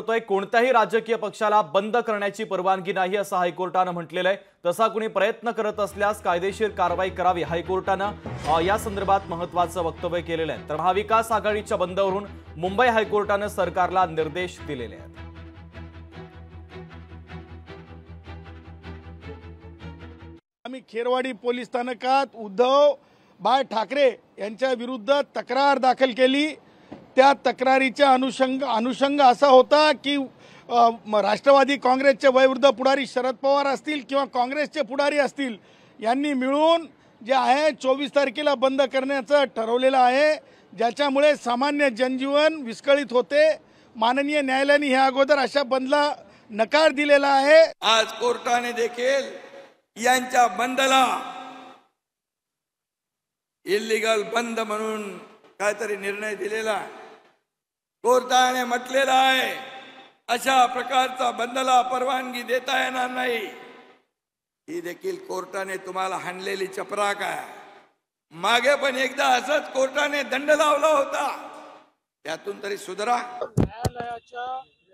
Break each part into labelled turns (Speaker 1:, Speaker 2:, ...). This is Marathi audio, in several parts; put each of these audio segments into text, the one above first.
Speaker 1: करतोय कोणत्याही राजकीय पक्षाला बंद करण्याची परवानगी नाही असं हायकोर्टानं म्हटलेलं आहे। तसा कुणी प्रयत्न करत असल्यास कायदेशीर कारवाई करावी हायकोर्टानं या संदर्भात महत्त्वाचं वक्तव्य केलेलं आहे। तर महाविकास आघाडीच्या बंदवरून मुंबई हायकोर्टानं सरकारला निर्देश दिलेले आहेत।
Speaker 2: आम्ही खेरवाडी पोलीस स्थानकात उद्धव बाळ ठाकरे यांच्या विरुद्ध तक्रार दाखल केली। त्या तक्रारीचा अनुषंग असा होता की राष्ट्रवादी काँग्रेसचे वयोवृद्ध पुढारी शरद पवार असतील किंवा काँग्रेसचे पुढारी असतील यांनी मिळून जे आहे 24 तारखेला बंद करण्याचं ठरवलेलं आहे, ज्याच्यामुळे सामान्य जनजीवन विस्कळीत होते। माननीय न्यायालयाने ह्या अगोदर अशा बंदला नकार दिलेला आहे।
Speaker 3: आज कोर्टाने देखील यांच्या बंदला इल्लीगल बंद म्हणून काहीतरी निर्णय दिलेला कोर्टाने म्हटलेला आहे। अशा प्रकारचा बंदला परवानगी देता येणार नाही। ही देखील कोर्टाने तुम्हाला हाणलेली चपराक आहे। मागे पण एकदा असंच कोर्टाने दंड लावला होता, त्यातून तरी सुधारा।
Speaker 4: न्यायालयाच्या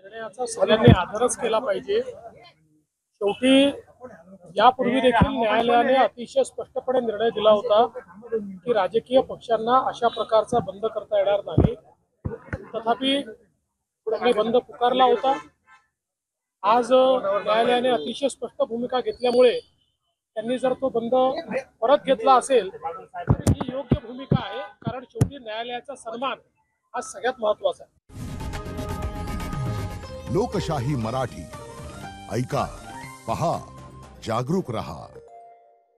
Speaker 4: निर्णयाचा सगळ्यांनी आदरच केला पाहिजे। शेवटी यापूर्वी देखील न्यायालयाने अतिशय स्पष्टपणे निर्णय दिला होता की राजकीय पक्षांना अशा प्रकारचा बंद करता येणार नाही। तथापि त्यांनी बंद पुकारला होता। आज न्यायालयाने अतिशय स्पष्ट भूमिका घेतल्यामुळे त्यांनी जर तो बंद परत घेतला असेल तर ही योग्य भूमिका आहे, कारण शेवटी न्यायालयाचा सन्मान हा सगळ्यात महत्त्वाचा आहे।
Speaker 5: लोकशाही मराठी ऐका, पहा, जागरूक रहा।